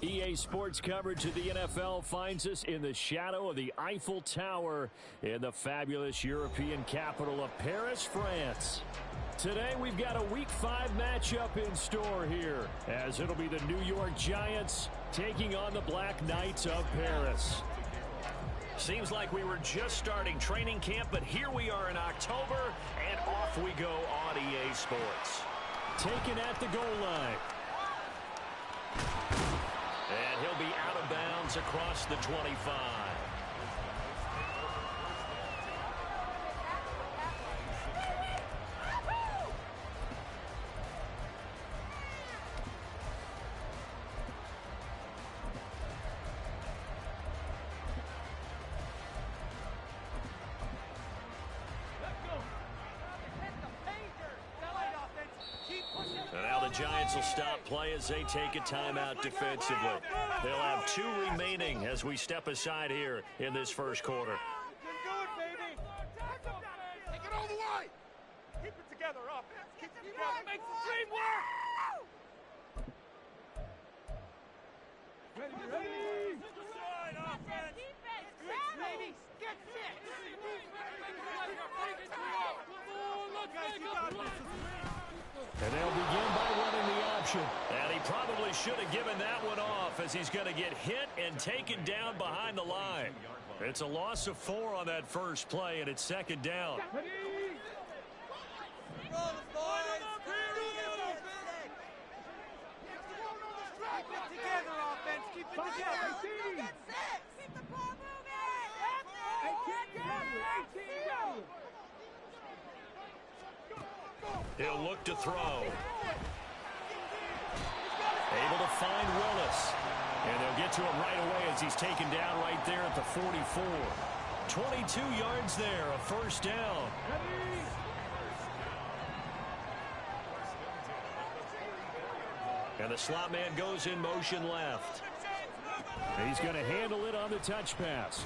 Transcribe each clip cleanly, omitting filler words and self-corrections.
EA Sports coverage of the NFL finds us in the shadow of the Eiffel Tower in the fabulous European capital of Paris, France. Today we've got a Week 5 matchup in store here, as it'll be the New York Giants taking on the Black Knights of Paris. Seems like we were just starting training camp, but here we are in October, and off we go on EA Sports. Taken at the goal line. And he'll be out of bounds across the 25. Giants will stop play as they take a timeout defensively. They'll have 2 remaining as we step aside here in this first quarter. Take it all the way. Keep it together, offense. Keep it together. Make the dream work. Ready. Side offense. Ladies, get set. Look, guys, you got this. And they'll begin by running the option. And he probably should have given that one off as he's going to get hit and taken down behind the line. It's a loss of 4 on that first play, and it's second down. Get together, offense. Keep it together. Get set. Keep the ball moving. He'll look to throw. Able to find Willis. And they'll get to him right away as he's taken down right there at the 44. 22 yards there, a first down. And the slot man goes in motion left. He's going to handle it on the touch pass.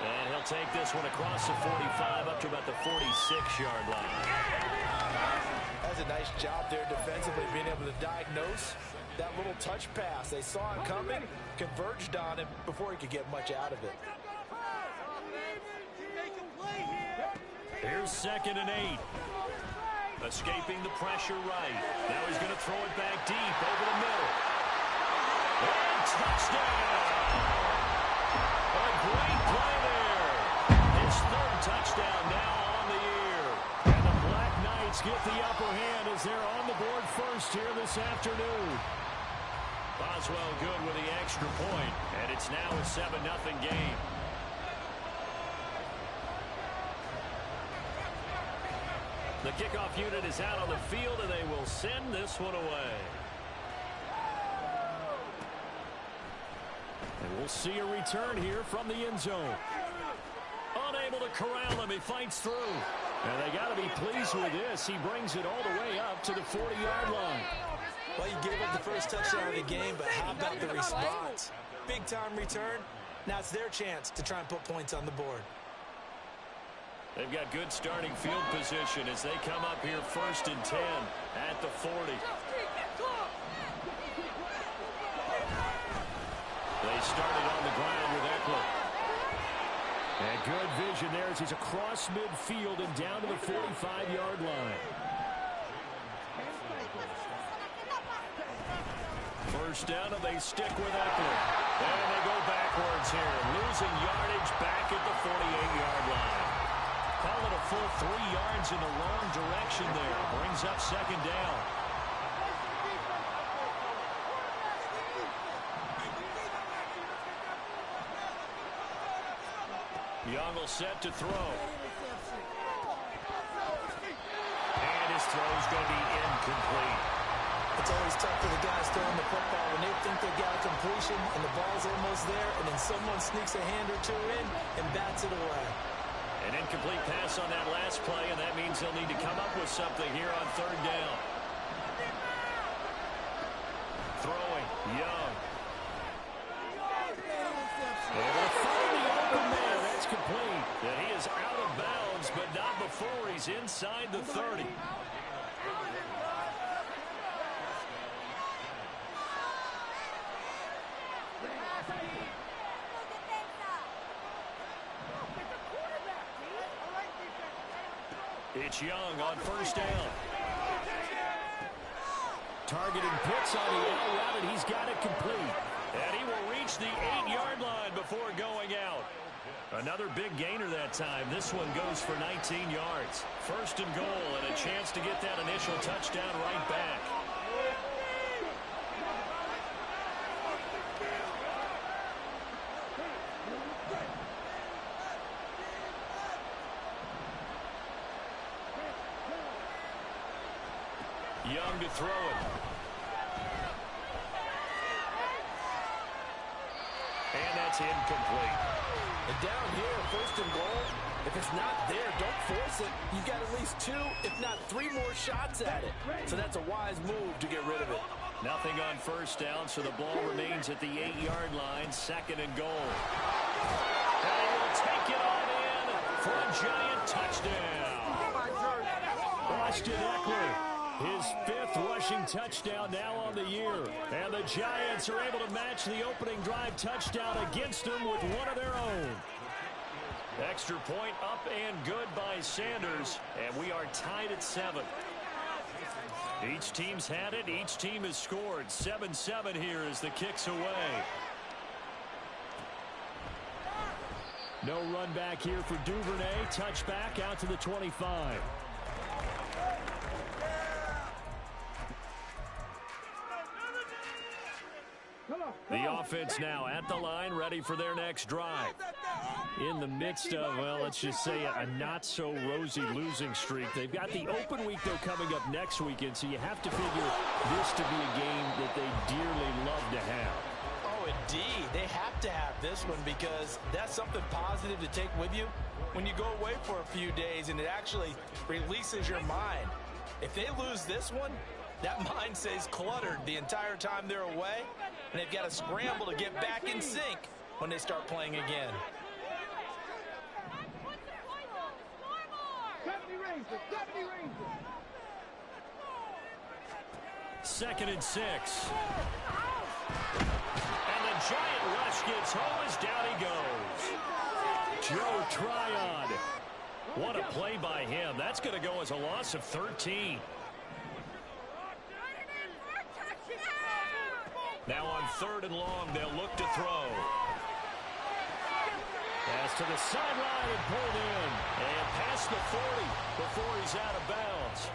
And he'll take this one across the 45 up to about the 46-yard line. That's a nice job there defensively, being able to diagnose that little touch pass. They saw it coming, converged on him before he could get much out of it. Here's 2nd and 8. Escaping the pressure right. Now he's going to throw it back deep over the middle. And touchdown! A great play there. His 3rd touchdown now on the year. And the Black Knights get the upper hand as they're on the board first here this afternoon. Boswell good with the extra point, and it's now a 7-0 game. The kickoff unit is out on the field, and they will send this one away. And we'll see a return here from the end zone. Unable to corral him. He fights through. And they got to be pleased with this. He brings it all the way up to the 40-yard line. Well, you gave up the first touchdown of the game, but how about the response? Big-time return. Now it's their chance to try and put points on the board. They've got good starting field position as they come up here 1st and 10 at the 40. They started on the ground with Eckler. And good vision there as he's across midfield and down to the 45-yard line. First down, and they stick with Eckler. And they go backwards here, losing yardage back at the 48-yard line. Call it a full 3 yards in the wrong direction there. Brings up 2nd down. Young will set to throw. And his throw's going to be incomplete. It's always tough for the guys throwing the football when they think they got a completion and the ball's almost there, and then someone sneaks a hand or 2 in and bats it away. An incomplete pass on that last play, and that means they'll need to come up with something here on 3rd down. Throwing, Young. Able to find the open man. That's complete. And he is out of bounds, but not before he's inside the 30. It's Young on first down. Targeting Pitts on the out route, and he's got it complete. And he will reach the 8-yard line before going out. Another big gainer that time. This one goes for 19 yards. First and goal, and a chance to get that initial touchdown right back. Young to throw it. And that's incomplete. And down here, first and goal, if it's not there, don't force it. You've got at least 2, if not 3 more shots at it. So that's a wise move to get rid of it. Nothing on first down, so the ball remains at the 8-yard line, second and goal. And he will take it on in for a giant touchdown. Austin Eckler, his 5th rushing touchdown now on the year. And the Giants are able to match the opening drive touchdown against them with one of their own. Extra point up and good by Sanders, and we are tied at 7. Each team's had it. Each team has scored. 7-7 here as the kick's away. No run back here for Duvernay. Touchback out to the 25. The offense now at the line, ready for their next drive. In the midst of, well, let's just say a not-so-rosy losing streak. They've got the open week, though, coming up next weekend, so you have to figure this to be a game that they dearly love to have. Oh, indeed. They have to have this one because that's something positive to take with you when you go away for a few days, and it actually releases your mind. If they lose this one, that mind stays cluttered the entire time they're away, and they've got to scramble to get back in sync when they start playing again. Second and 6. And the giant rush gets home as down he goes. Joe Tryon. What a play by him. That's going to go as a loss of 13. Now on 3rd and long, they'll look to throw. Pass to the sideline and pulled in. And past the 40 before he's out of bounds.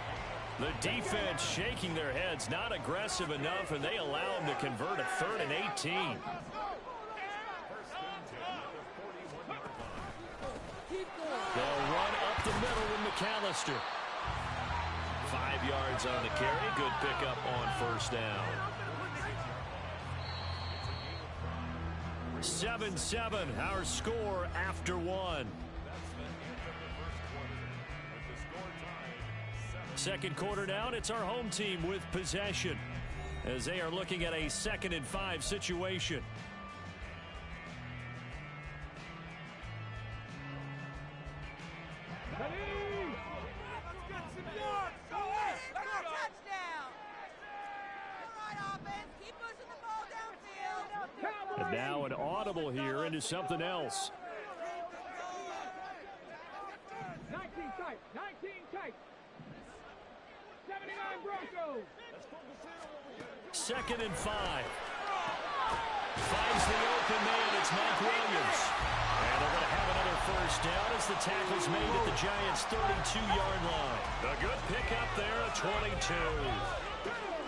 The defense shaking their heads, not aggressive enough, and they allow him to convert a 3rd and 18. They'll run up the middle with McAllister. 5 yards on the carry. Good pickup on first down. 7-7, our score after 1. Second quarter down, it's our home team with possession as they are looking at a 2nd and 5 situation. And now an audible here into something else. 19 tight, 19 tight. 79 Broncos. 2nd and 5. Finds the open man. It's Mike Williams. And they're going to have another first down as the tackle's made at the Giants' 32-yard line. A good pickup there at 22.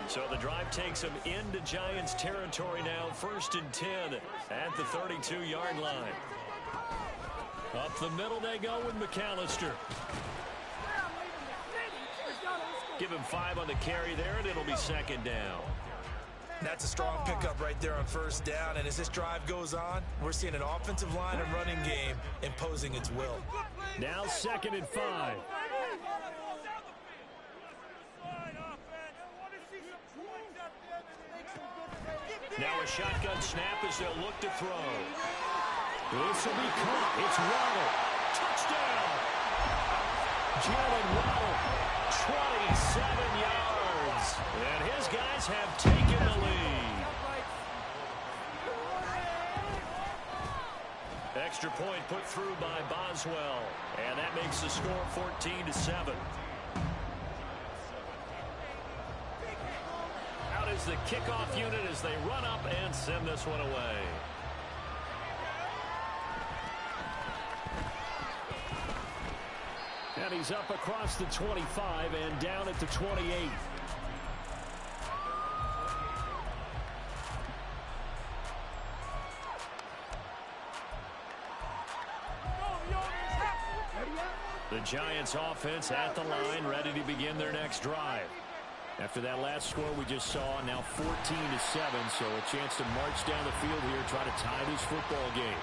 So the drive takes them into Giants territory now. 1st and 10 at the 32-yard line. Up the middle they go with McAllister. Give him 5 on the carry there, and it'll be 2nd down. That's a strong pickup right there on first down, and as this drive goes on, we're seeing an offensive line and running game imposing its will. Now 2nd and 5. Now a shotgun snap as they'll look to throw. This will be caught. It's Waddle. Touchdown! Jalen Waddle. 27 yards. And his guys have taken the lead. Extra point put through by Boswell. And that that makes the score 14-7. Out is the kickoff unit as they run up and send this one away. And he's up across the 25 and down at the 28. The Giants offense at the line, ready to begin their next drive. After that last score we just saw, now 14-7, so a chance to march down the field here, try to tie this football game.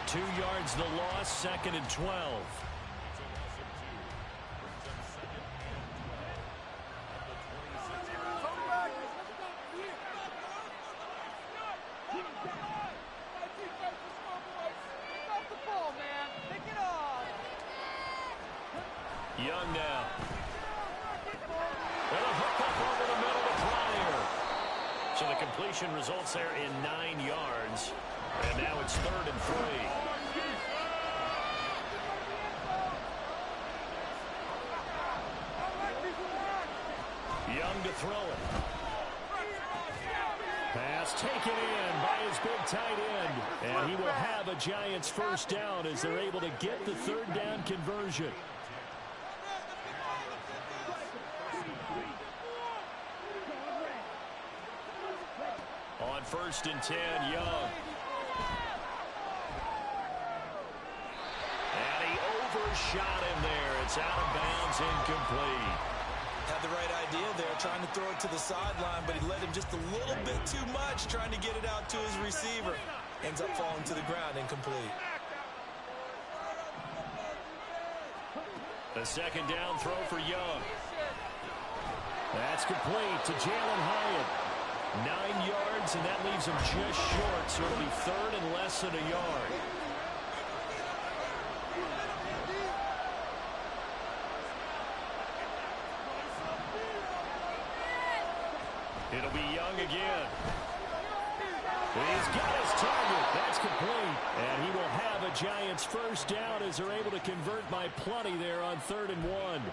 2 yards the loss, 2nd and 12. Young now. And a hook up over the middle to Pryor. So the completion results there in 9 yards. And now it's 3rd and 3. Young to throw it. Pass taken in by his big tight end. And he will have a Giants first down as they're able to get the 3rd down conversion. On 1st and 10, Young. And he overshot him there. It's out of bounds, incomplete. Had the right idea there, trying to throw it to the sideline, but he let him just a little bit too much, trying to get it out to his receiver. Ends up falling to the ground, incomplete. A 2nd down throw for Young. That's complete to Jalen Hyatt. 9 yards, and that leaves him just short, so it'll be 3rd and less than a yard. It'll be Young again. He's got his target. That's complete. And he will have a Giants first down as they're able to convert by plenty there on 3rd and 1.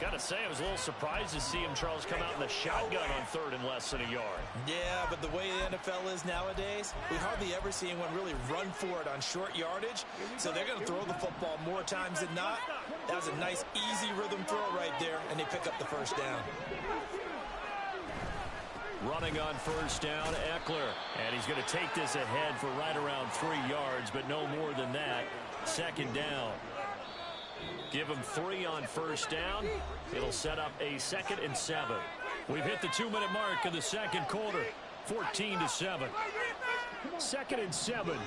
Got to say, I was a little surprised to see him, Charles, come out in the shotgun on 3rd and less than a yard. Yeah, but the way the NFL is nowadays, we hardly ever see anyone really run for it on short yardage. So they're going to throw the football more times than not. That was a nice, easy rhythm throw right there, and they pick up the first down. Running on 1st down, Eckler. And he's going to take this ahead for right around 3 yards, but no more than that. 2nd down. Give him 3 on 1st down. It'll set up a 2nd and 7. We've hit the 2-minute mark of the 2nd quarter. 14-7. 2nd and 7.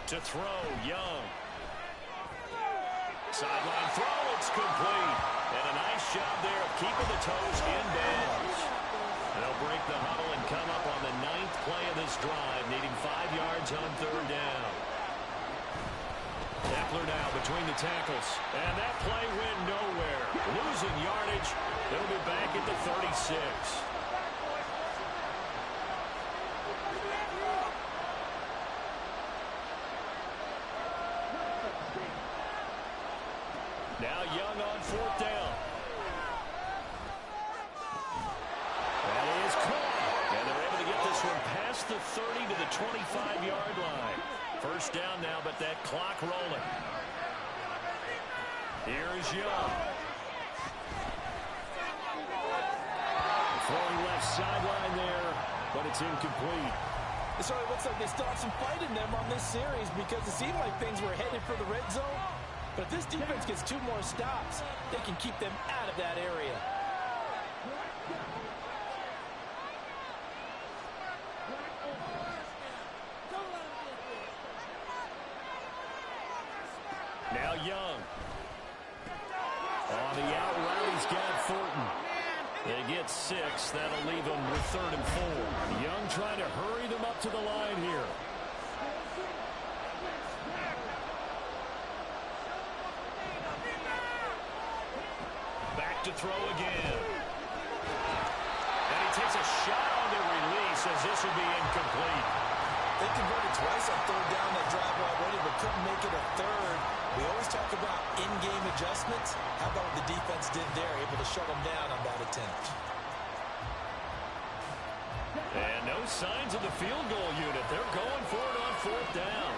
To throw, Young. Sideline throw, it's complete. And a nice job there of keeping the toes in bounds. They'll break the huddle and come up on the 9th play of this drive, needing 5 yards on 3rd down. Eckler now between the tackles. And that play went nowhere. Losing yardage. They'll be back at the 36. Now Young on 4th down. That is caught. And they're able to get this one past the 30 to the 25-yard line. First down now, but that clock rolling. Here is Young. Throwing left sideline there, but it's incomplete. It sort of looks like they still have some fight in them on this series because it seemed like things were headed for the red zone. But if this defense gets 2 more stops, they can keep them out of that area. Now Young. On the out route, he's got Thornton. They get 6. That'll leave them with 3rd and 4. Young trying to hurry them up to the line here. Back to throw again. And he Gets a shot on the release as this will be incomplete. They converted twice on third down that drive already, but couldn't make it a third. We always talk about in-game adjustments. How about what the defense did there, able to shut them down on that attempt? And no signs of the field goal unit. They're going for it on fourth down.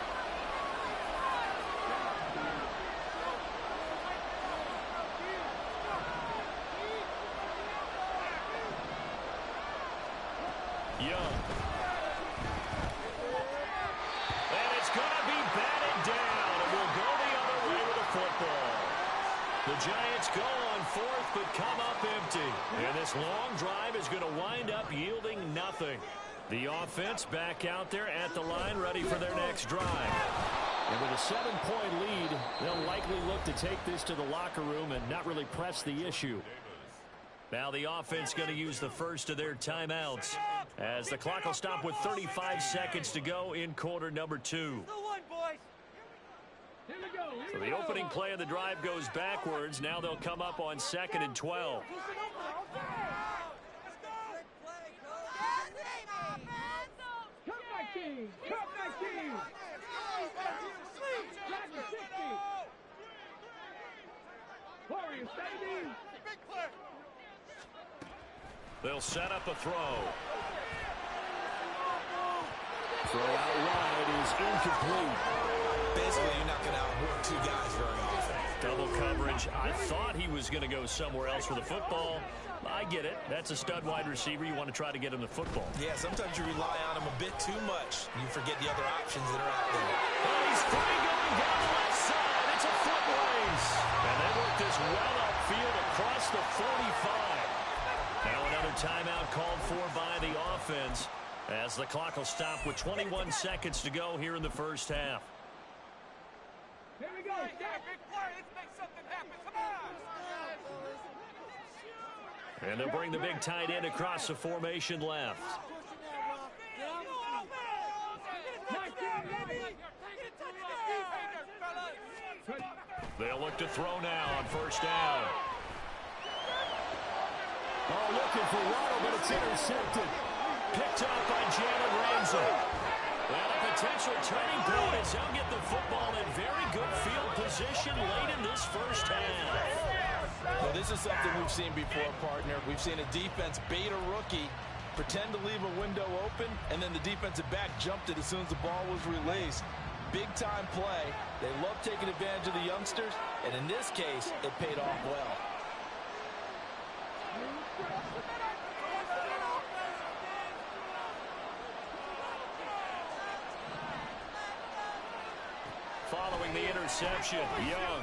Young. And it's going to be batted down. And we'll go the other way with the football. The Giants go on fourth, but come up empty. And this long drive is going to wind up yielding nothing. The offense back out there at the line, ready for their next drive. And with a 7-point lead, they'll likely look to take this to the locker room and not really press the issue. Now the offense going to use the first of their timeouts as the clock will stop with 35 seconds to go in quarter number 2. So the opening play of the drive goes backwards. Now they'll come up on 2nd and 12. They'll set up a throw. Throw out wide is incomplete. Basically, you're not going to outwork two guys very often. Double coverage. I thought he was going to go somewhere else with the football. I get it. That's a stud wide receiver. You want to try to get him the football. Yeah, sometimes you rely on him a bit too much. You forget the other options that are out there. Oh, he's free going down the left side. It's a foot race. And they work this well upfield across the 45. Now another timeout called for by the offense as the clock will stop with 21 seconds to go here in the first half. Here we go. Big play. Let's make something happen. Come on. And they'll bring the big tight end across the formation left. They'll look to throw now on first down. Oh, looking for Waddle, but it's intercepted. Picked up by Jalen Ramsey. And a potential turning point as they'll get the football in very good field position late in this first half. Well, this is something we've seen before, partner. We've seen a defense bait a rookie, pretend to leave a window open, and then the defensive back jumped it as soon as the ball was released. Big-time play. They love taking advantage of the youngsters, and in this case, it paid off well. Following the interception, Young.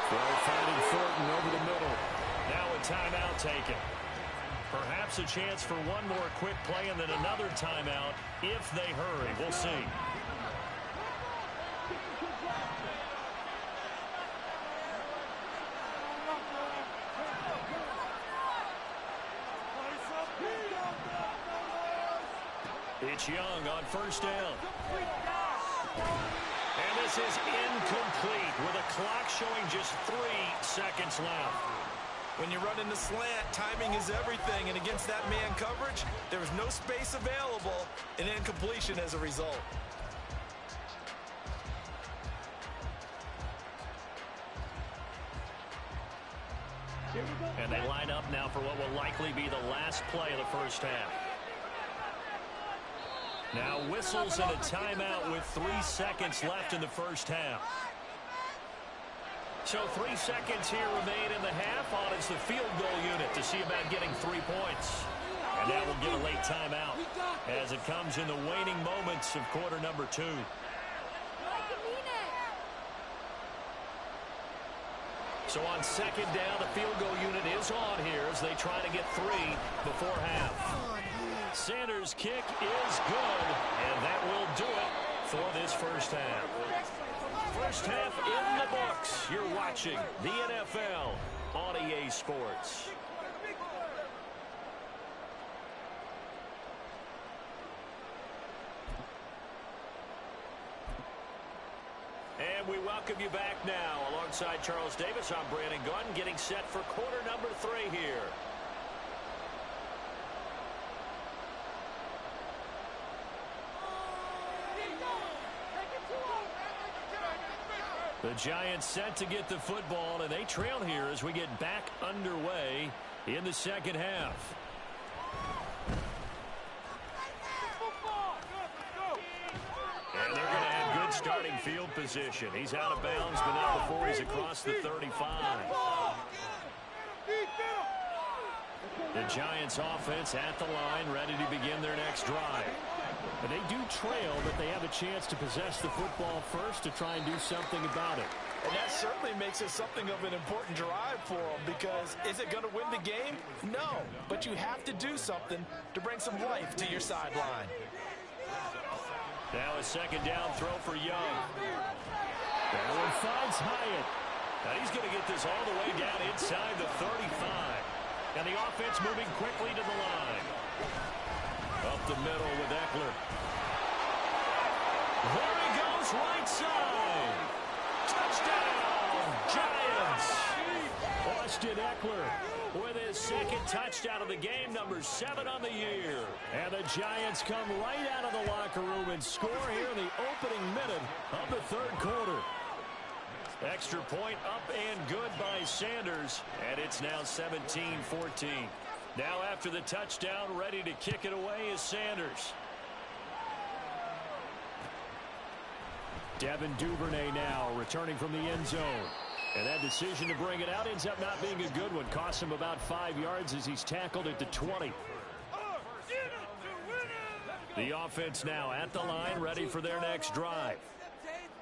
Throw finding Thornton over the middle. Now a timeout taken. Perhaps a chance for one more quick play and then another timeout if they hurry. We'll see. It's Young on first down. And this is incomplete with a clock showing just 3 seconds left. When you run in the slant, timing is everything, and against that man coverage, there was no space available, and incompletion as a result. And they line up now for what will likely be the last play of the first half. Now whistles and a timeout with 3 seconds left in the first half. So 3 seconds here remain in the half. On it's the field goal unit to see about getting 3 points. And now we'll get a late timeout as it comes in the waning moments of quarter number 2. So on second down, the field goal unit is on here as they try to get 3 before half. Sanders' kick is good, and that will do it for this first half. First half in the books. You're watching the NFL on EA Sports. And we welcome you back now. Alongside Charles Davis, I'm Brandon Gunn, getting set for quarter number 3 here. The Giants set to get the football, and they trail here as we get back underway in the second half. And they're going to have good starting field position. He's out of bounds, but not before he's across the 35. The Giants offense at the line, ready to begin their next drive. And they do trail, but they have a chance to possess the football first to try and do something about it. And that certainly makes it something of an important drive for them, because is it going to win the game? No, but you have to do something to bring some life to your sideline. Now a second down throw for Young. That one finds Hyatt. Now he's going to get this all the way down inside the 35. And the offense moving quickly to the line. Up the middle with Eckler. There he goes, right side. Touchdown, Giants. Austin Eckler with his second touchdown of the game, number 7 on the year. And the Giants come right out of the locker room and score here in the opening minute of the third quarter. Extra point up and good by Sanders, and it's now 17-14. Now after the touchdown, ready to kick it away is Sanders. Devin Duvernay now returning from the end zone. And that decision to bring it out ends up not being a good one. Costs him about 5 yards as he's tackled at the 20. The offense now at the line, ready for their next drive.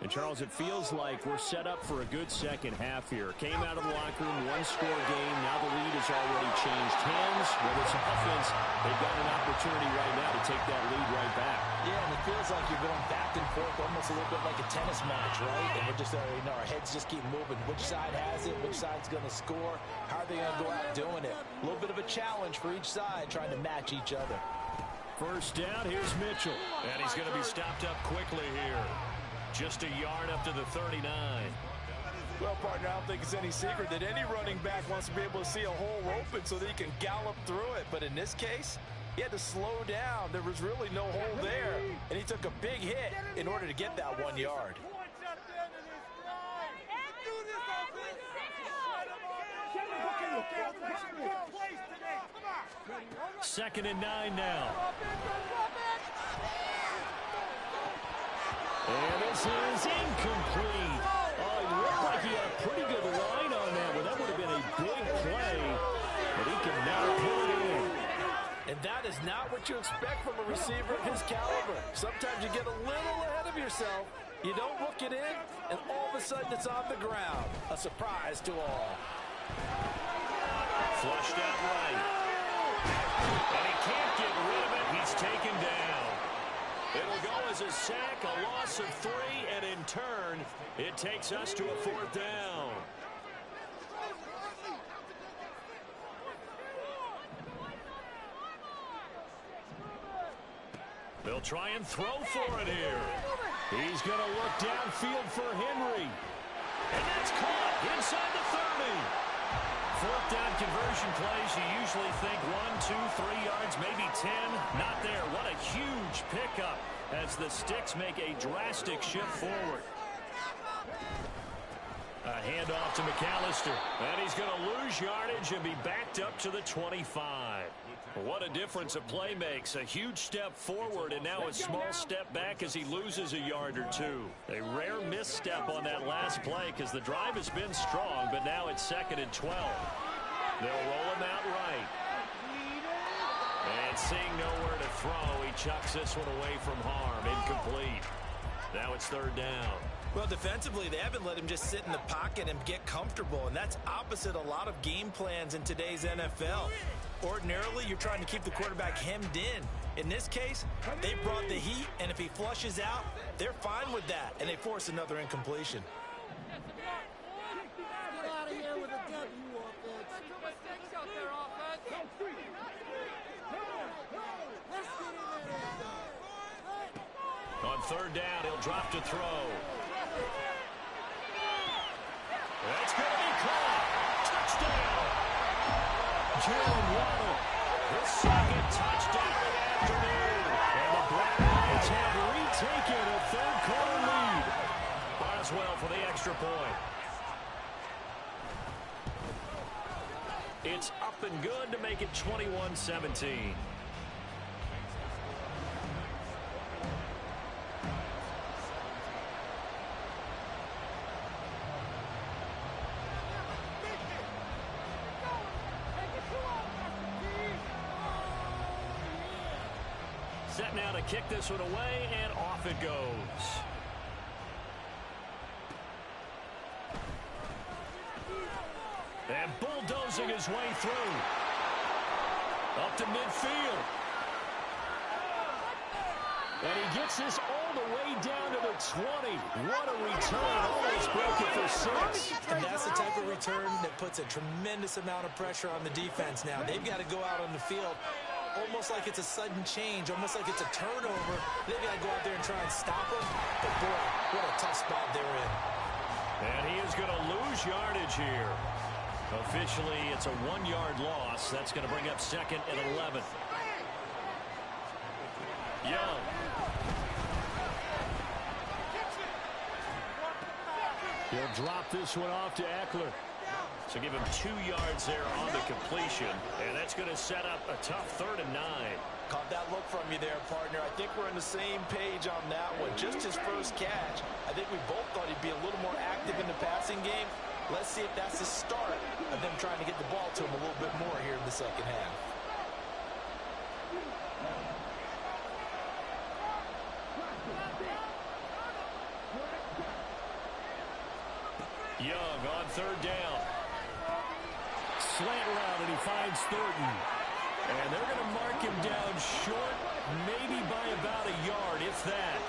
And, Charles, it feels like we're set up for a good second half here. Came out of the locker room, one-score game. Now the lead has already changed hands. Whether it's offense, they've got an opportunity right now to take that lead right back. Yeah, and it feels like you're going back and forth almost a little bit like a tennis match, right? And we're just, our heads just keep moving. Which side has it? Which side's going to score? How are they going to go out doing it? A little bit of a challenge for each side, trying to match each other. First down, here's Mitchell. And he's going to be stopped up quickly here. Just a yard up to the 39. Well, partner, I don't think it's any secret that any running back wants to be able to see a hole open so that he can gallop through it. But in this case, he had to slow down. There was really no hole there. And he took a big hit in order to get that 1 yard. Second and 9 now. And this is incomplete. Oh, it looked like he had a pretty good line on that one. That would have been a big play, but he can now pull it in. And that is not what you expect from a receiver of his caliber. Sometimes you get a little ahead of yourself. You don't look it in, and all of a sudden it's on the ground. A surprise to all. Flushed out right. And he can't get rid of it. He's taken down. It'll go as a sack, a loss of 3, and in turn, it takes us to a 4th down. They'll try and throw for it here. He's going to look downfield for Henry. And that's caught inside the 30. 4th down conversion plays, you usually think 1, 2, 3 yards, maybe 10. Not there. What a huge pickup as the Sticks make a drastic shift forward. A handoff to McAllister. And he's going to lose yardage and be backed up to the 25. What a difference a play makes. A huge step forward and now a small step back as he loses a yard or 2. A rare misstep on that last play because the drive has been strong, but now it's 2nd and 12. They'll roll him out right. And seeing nowhere to throw, he chucks this one away from harm. Incomplete. Now it's 3rd down. Well, defensively, they haven't let him just sit in the pocket and get comfortable, and that's opposite a lot of game plans in today's NFL. Ordinarily, you're trying to keep the quarterback hemmed in. In this case, they brought the heat, and if he flushes out, they're fine with that, and they force another incompletion. Get out of here with a W, offense. On 3rd down, he'll drop to throw. That's going to be caught. Touchdown. Jalen Waddle, his 2nd touchdown of the afternoon. And the Black Lions have retaken a 3rd quarter lead. Boswell for the extra extra point. It's up and good to make it 21-17. Set now to kick this one away, and off it goes. And bulldozing his way through. Up to midfield. And he gets this all the way down to the 20. What a return. Almost broke it for 6. And that's the type of return that puts a tremendous amount of pressure on the defense now. They've got to go out on the field almost like it's a sudden change, almost like it's a turnover. They've got to go out there and try and stop them. But, boy, what a tough spot they're in. And he is going to lose yardage here. Officially, it's a 1-yard loss. That's going to bring up 2nd and 11. Young. He'll drop this one off to Eckler. So give him 2 yards there on the completion. And that's going to set up a tough 3rd and 9. Caught that look from you there, partner. I think we're on the same page on that one. Just his first catch. I think we both thought he'd be a little more active in the passing game. Let's see if that's the start of them trying to get the ball to him a little bit more here in the second half. Young on 3rd down. Slant route, and he finds Thornton. And they're going to mark him down short, maybe by about a yard, if that.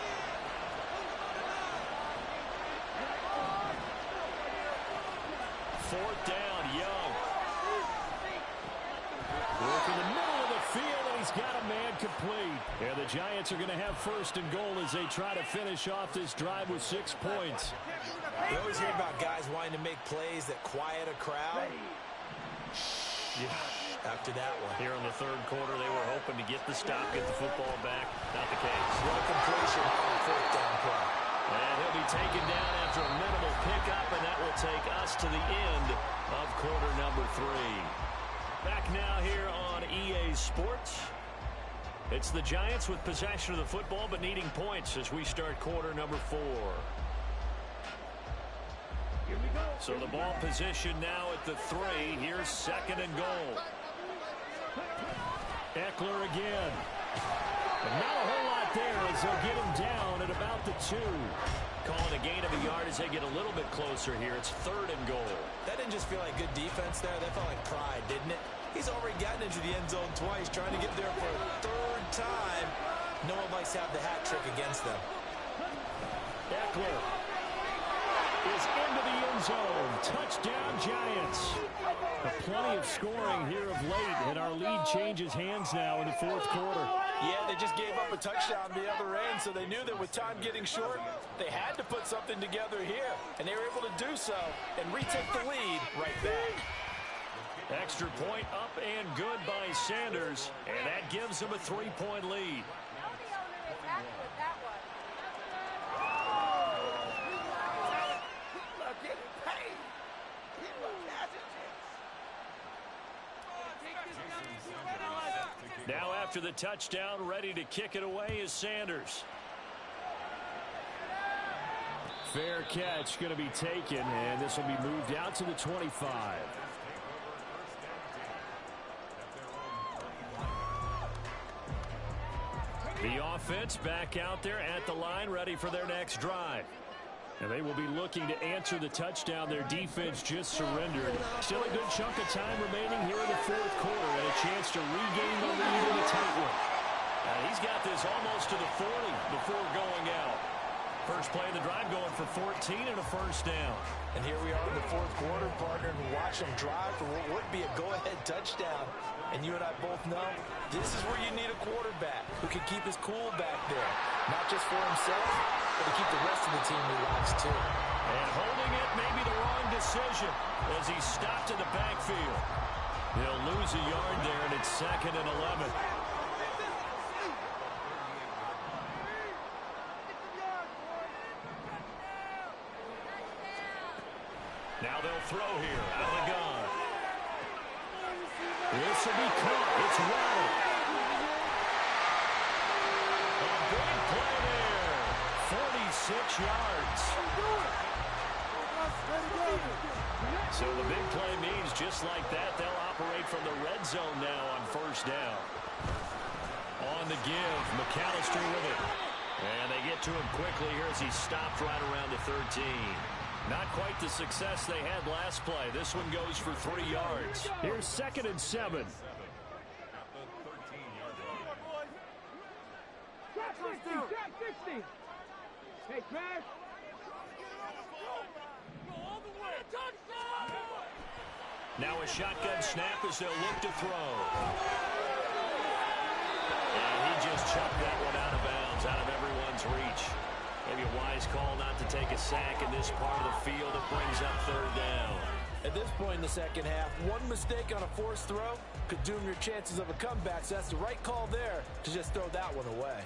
Fourth down, Young. Work in the middle of the field, and he's got a man complete. And the Giants are going to have 1st and goal as they try to finish off this drive with 6 points. You always hear about guys wanting to make plays that quiet a crowd. After that one. Here in the 3rd quarter, they were hoping to get the stop, get the football back. Not the case. What a completion on the 4th down play. And he'll be taken down after a minimal pickup, and that will take us to the end of quarter number 3. Back now here on EA Sports. It's the Giants with possession of the football, but needing points as we start quarter number 4. So the ball position now at the 3. Here's 2nd and goal. Eckler again. And not a whole lot there as they'll get him down at about the 2. Calling a gain of a yard as they get a little bit closer here. It's 3rd and goal. That didn't just feel like good defense there. That felt like pride, didn't it? He's already gotten into the end zone twice, trying to get there for a 3rd time. No one likes to have the hat trick against them. Eckler is into the end zone. Touchdown, Giants. Plenty of scoring here of late, and our lead changes hands now in the 4th quarter. Yeah, they just gave up a touchdown the other end, so they knew that with time getting short, they had to put something together here, and they were able to do so and retake the lead right back. Extra point up and good by Sanders, and that gives them a 3-point lead. Now after the touchdown, ready to kick it away is Sanders. Fair catch going to be taken, and this will be moved out to the 25. The offense back out there at the line, ready for their next drive. And they will be looking to answer the touchdown their defense just surrendered. Still a good chunk of time remaining here in the 4th quarter, and a chance to regain the lead in the tight one. And he's got this almost to the 40 before going out. First play of the drive going for 14 and a 1st down. And here we are in the 4th quarter, partner, and watch them drive for what would be a go-ahead touchdown. And you and I both know this is where you need a quarterback who can keep his cool back there. Not just for himself, but to keep the rest of the team relaxed too. And holding it may be the wrong decision as he stopped in the backfield. He'll lose a yard there, and it's 2nd and 11. Now they'll throw here out of the gun. This will be caught. It's Waddle. A big play there. 46 yards. So the big play means just like that, they'll operate from the red zone now on first down. On the give, McAllister with it. And they get to him quickly here as he stopped right around the 13. Not quite the success they had last play. This one goes for 3 yards. Here's 2nd and 7. Hey, Crash. Now a shotgun snap as they'll look to throw. And he just chucked that one out of bounds, out of everyone's reach. Maybe a wise call not to take a sack in this part of the field. It brings up 3rd down. At this point in the second half, one mistake on a forced throw could doom your chances of a comeback, so that's the right call there to just throw that one away.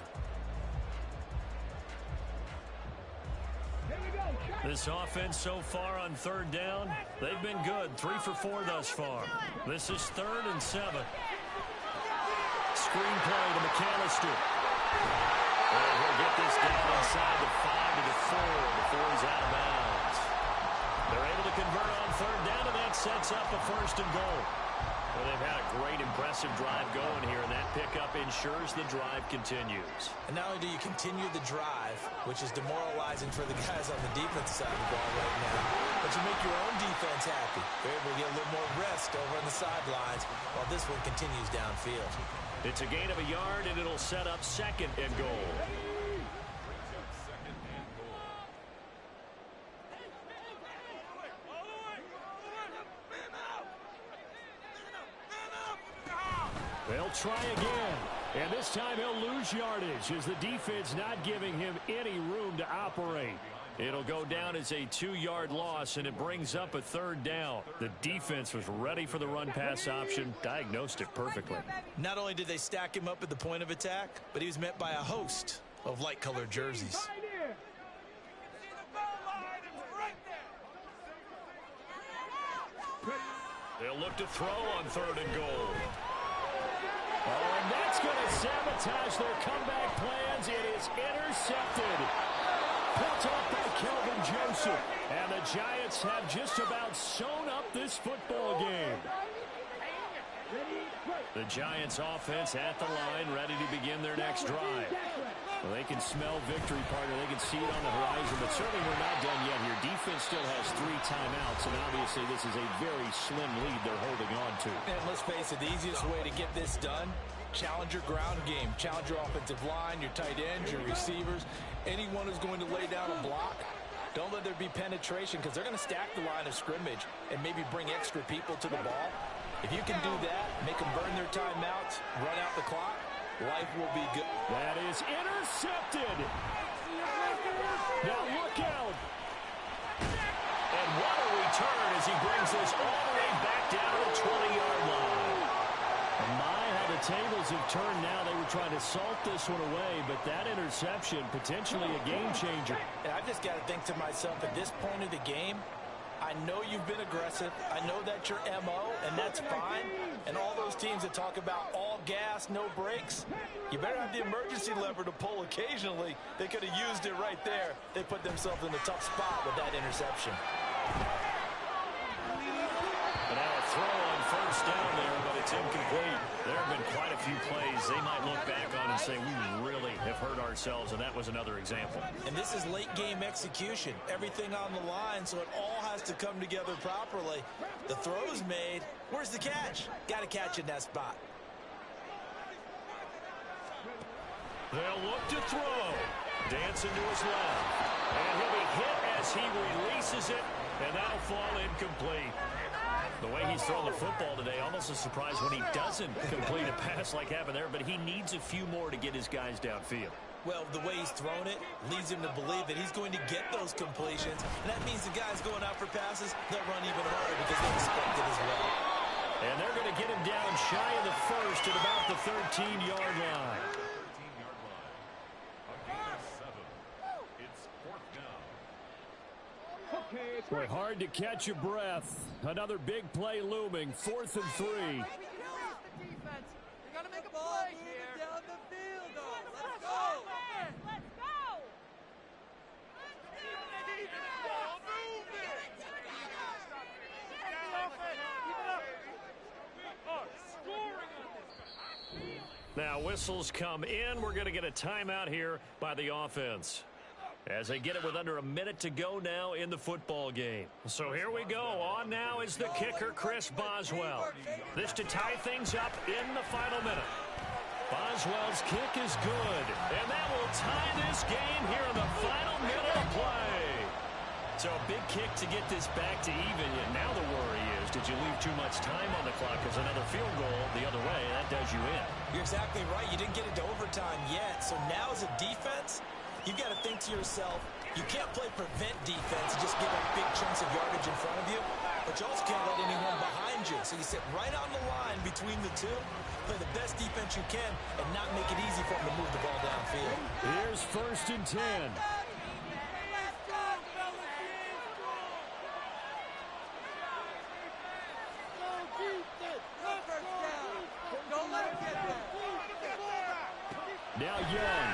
This offense so far on 3rd down, they've been good. 3 for 4 thus far. This is 3rd and 7. Screen play to McAllister. And he'll get this down inside the 5 to the 4 before he's out of bounds. They're able to convert on 3rd down, and that sets up a 1st and goal. Well, they've had a great, impressive drive going here, and that pickup ensures the drive continues. And not only do you continue the drive, which is demoralizing for the guys on the defensive side of the ball right now, but you make your own defense happy. They're able to get a little more rest over on the sidelines while this one continues downfield. It's a gain of a yard, and it'll set up 2nd and goal. They'll try again. And this time he'll lose yardage as the defense not giving him any room to operate. It'll go down as a 2-yard loss, and it brings up a 3rd down. The defense was ready for the run-pass option, diagnosed it perfectly. Not only did they stack him up at the point of attack, but he was met by a host of light-colored jerseys. They'll look to throw on 3rd and goal. Oh, and that's going to sabotage their comeback plans. It is intercepted. Picked off by Kelvin Joseph. And the Giants have just about sewn up this football game. The Giants offense at the line, ready to begin their next drive. Well, they can smell victory, partner. They can see it on the horizon, but certainly we're not done yet here. Defense still has 3 timeouts, and obviously this is a very slim lead they're holding on to. And let's face it, the easiest way to get this done, challenge your ground game. Challenge your offensive line, your tight ends, your receivers. Anyone who's going to lay down a block, don't let there be penetration because they're going to stack the line of scrimmage and maybe bring extra people to the ball. If you can do that, make them burn their timeouts, run out the clock, life will be good. That is intercepted. Now look out. And what a return as he brings this all the way back down to the 20-yard line. My, how the tables have turned now. They were trying to salt this one away, but that interception, potentially a game changer. And I just got to think to myself, at this point of the game, I know you've been aggressive. I know that's your MO, and that's fine. And all those teams that talk about all gas, no brakes, you better have the emergency lever to pull occasionally. They could have used it right there. They put themselves in a tough spot with that interception. But now a throw on 1st down there, but it's incomplete. There have been quite a few plays they might look back on and say, we really have hurt ourselves, and that was another example. And this is late-game execution. Everything on the line, so it all has to come together properly. The throw's made. Where's the catch? Got to catch in that spot. They'll look to throw. Dancing to his left. And he'll be hit as he releases it, and that'll fall incomplete. The way he's thrown the football today, almost a surprise when he doesn't complete a pass like happened there, but he needs a few more to get his guys downfield. Well, the way he's thrown it leads him to believe that he's going to get those completions, and that means the guys going out for passes, they'll run even harder because they expect it as well. And they're going to get him down shy of the 1st at about the 13-yard line. Okay. Boy, hard to catch your breath. Another big play looming. 4th and 3. We gotta make a play here. Down the field, though. Let's go. Let's go. Now whistles come in. We're going to get a timeout here by the offense, as they get it with under a minute to go now in the football game. So here we go. On now is the kicker, Chris Boswell. This to tie things up in the final minute. Boswell's kick is good, and that will tie this game here in the final minute of play. So a big kick to get this back to even. And now the worry is, did you leave too much time on the clock? Because another field goal the other way, that does you in. You're exactly right. You didn't get into overtime yet. So now as a defense, you've got to think to yourself, you can't play prevent defense and just give up big chunks of yardage in front of you, but you also can't let anyone behind you. So you sit right on the line between the two, play the best defense you can, and not make it easy for them to move the ball downfield. Here's 1st and 10. Now Young.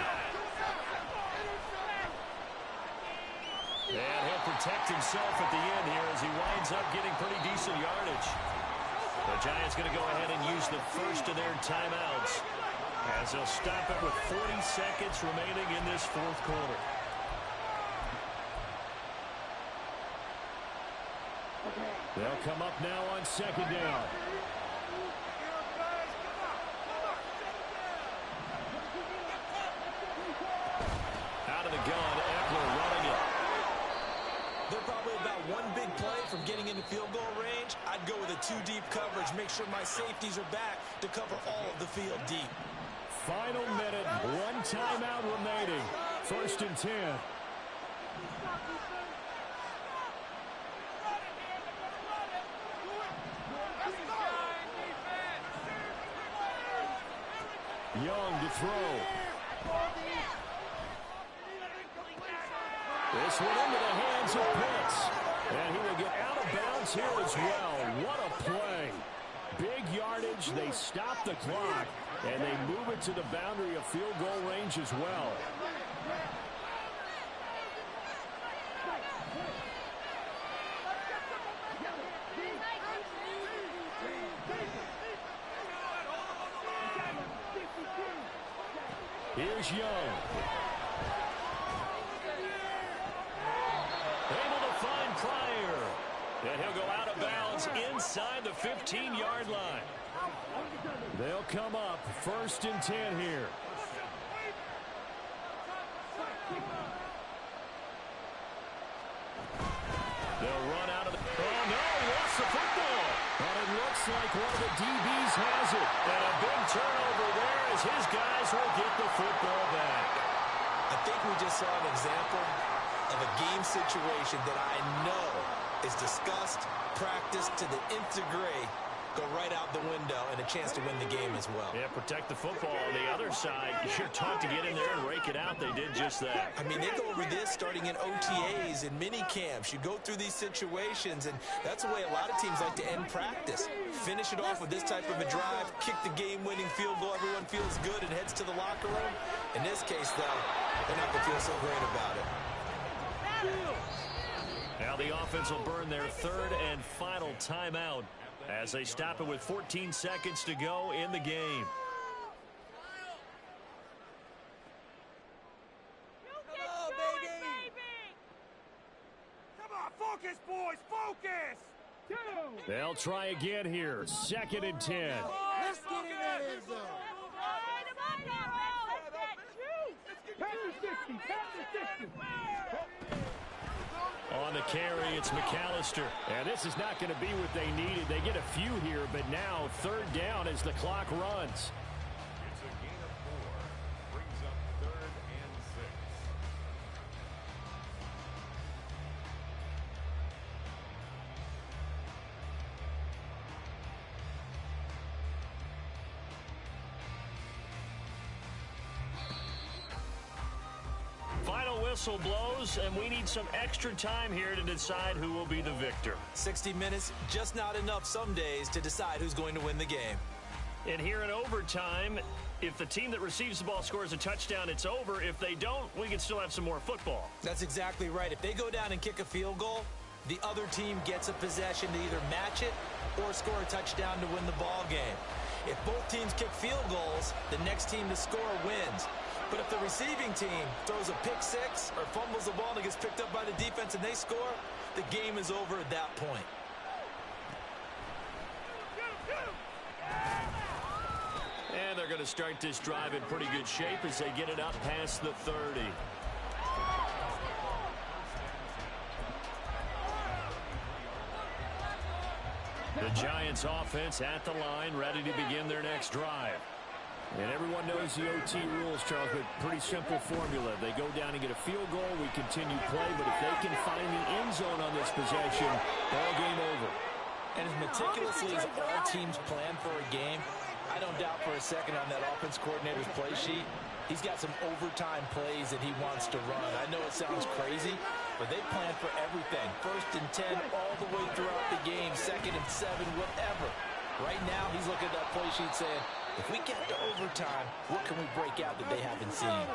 And he'll protect himself at the end here as he winds up getting pretty decent yardage. The Giants going to go ahead and use the first of their timeouts, as they'll stop it with 40 seconds remaining in this 4th quarter. They'll come up now on 2nd down. Out of the gun, Eckler running it. They're probably about one big play from getting into field goal range. I'd go with a 2-deep coverage, make sure my safeties are back to cover all of the field deep. Final minute, 1 timeout remaining. 1st and 10. Young to throw. This one into the hands of Pitts. And he will get out of bounds here as well. What a play. Big yardage. They stop the clock, and they move it to the boundary of field goal range as well. Here's Young. Able to find Pryor. And he'll go out of bounds inside the 15-yard line. They'll come up 1st and 10 here. They'll run out of the... Oh, no, lost the football. But it looks like one of the DBs has it. And a big turnover there as his guys will get the football back. I think we just saw an example of a game situation that I know is discussed, practiced to the nth degree, go right out the window, and a chance to win the game as well. Yeah, protect the football. On the other side, you're taught to get in there and rake it out. They did just that. I mean, they go over this starting in OTAs and mini camps. You go through these situations, and that's the way a lot of teams like to end practice. Finish it off with this type of a drive, kick the game-winning field goal. Everyone feels good and heads to the locker room. In this case, though, they're not going to feel so great about it. Now the offense will burn their 3rd and final timeout as they stop it with 14 seconds to go in the game. Come on, baby! Come on, focus, boys, focus! They'll try again here. 2nd and 10. Let's get in that end zone. On the carry, it's McAllister. And this is not going to be what they needed. They get a few here, but now 3rd down as the clock runs. It's a gain of 4. Brings up 3rd and 6. Final whistle blows, and we need some extra time here to decide who will be the victor. 60 minutes, just not enough some days to decide who's going to win the game. And here in overtime, if the team that receives the ball scores a touchdown, it's over. If they don't, we can still have some more football. That's exactly right. If they go down and kick a field goal, the other team gets a possession to either match it or score a touchdown to win the ball game. If both teams kick field goals, the next team to score wins. But if the receiving team throws a pick six or fumbles the ball and it gets picked up by the defense and they score, the game is over at that point. And they're going to start this drive in pretty good shape as they get it up past the 30. The Giants offense at the line, ready to begin their next drive. And everyone knows the OT rules, Charles, but pretty simple formula. They go down and get a field goal, we continue play, but if they can find the end zone on this possession, ball game over. And as meticulously as all teams plan for a game, I don't doubt for a second on that offense coordinator's play sheet, he's got some overtime plays that he wants to run. I know it sounds crazy, but they plan for everything. 1st and 10 all the way throughout the game, 2nd and 7, whatever. Right now, he's looking at that play sheet saying, if we get to overtime, what can we break out that they haven't seen?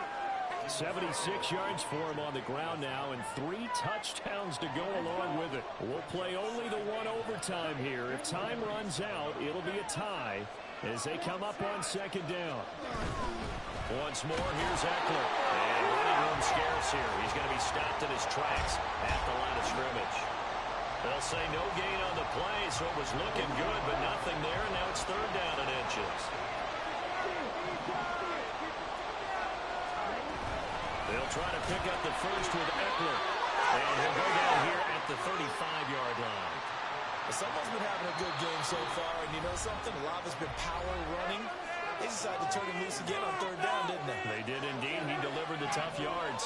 76 yards for him on the ground now, and 3 touchdowns to go along with it. We'll play only the one overtime here. If time runs out, it'll be a tie as they come up on 2nd down. Once more, here's Eckler. And running room scarce here. He's going to be stopped in his tracks at the line of scrimmage. They'll say no gain on the play, so it was looking good, but nothing there, and now it's 3rd down and inches. They'll try to pick up the first with Eckler. And he'll go down here at the 35-yard line. Someone's been having a good game so far, and you know something? A lot of it's been power running. They decided to turn him loose again on 3rd down, didn't they? They did indeed. He delivered the tough yards.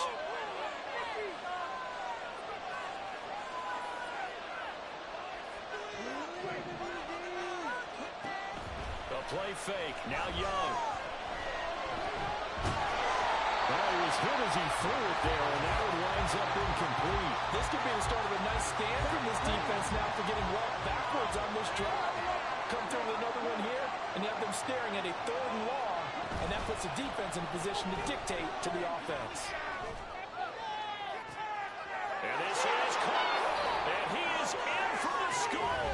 The play fake. Now Young. Well, he was hit as he threw it there, and that one winds up incomplete. This could be the start of a nice stand from this defense now for getting walked backwards on this drive. Come through with another one here, and you have them staring at a 3rd and long, and that puts the defense in a position to dictate to the offense. And this is caught, and he is in for the score.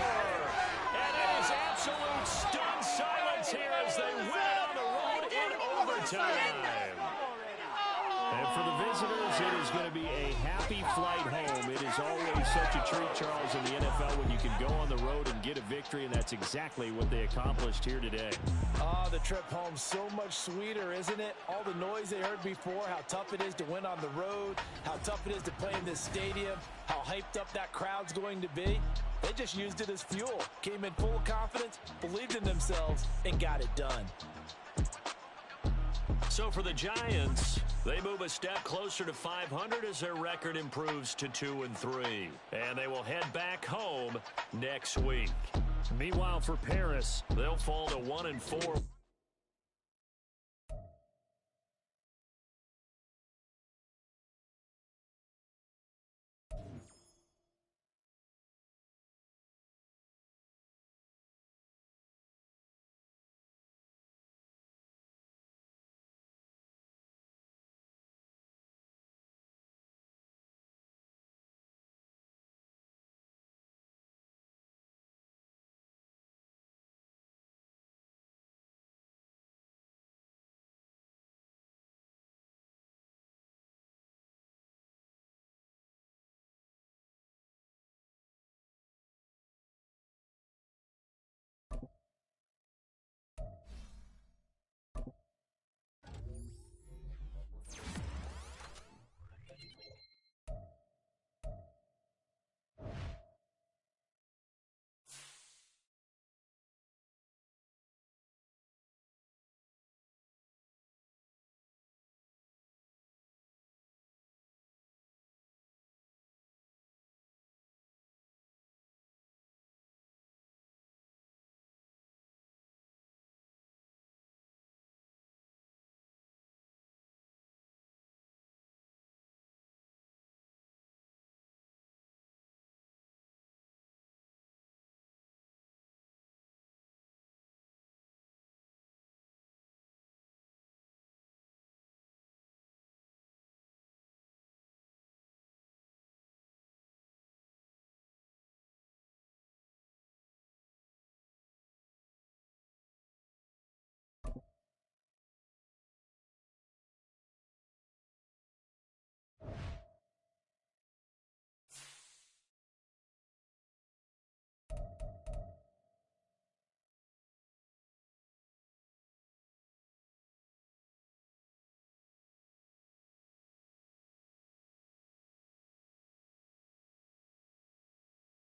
And it is absolute stunned silence here as they win on the road in overtime. And for the visitors, it is going to be a happy flight home. It is always such a treat, Charles, in the NFL when you can go on the road and get a victory, and that's exactly what they accomplished here today. The trip home so much sweeter, isn't it? All the noise they heard before, how tough it is to win on the road, how tough it is to play in this stadium, how hyped up that crowd's going to be. They just used it as fuel, came in full of confidence, believed in themselves, and got it done. So for the Giants, they move a step closer to 500 as their record improves to 2-3. And they will head back home next week. Meanwhile, for Paris, they'll fall to 1-4.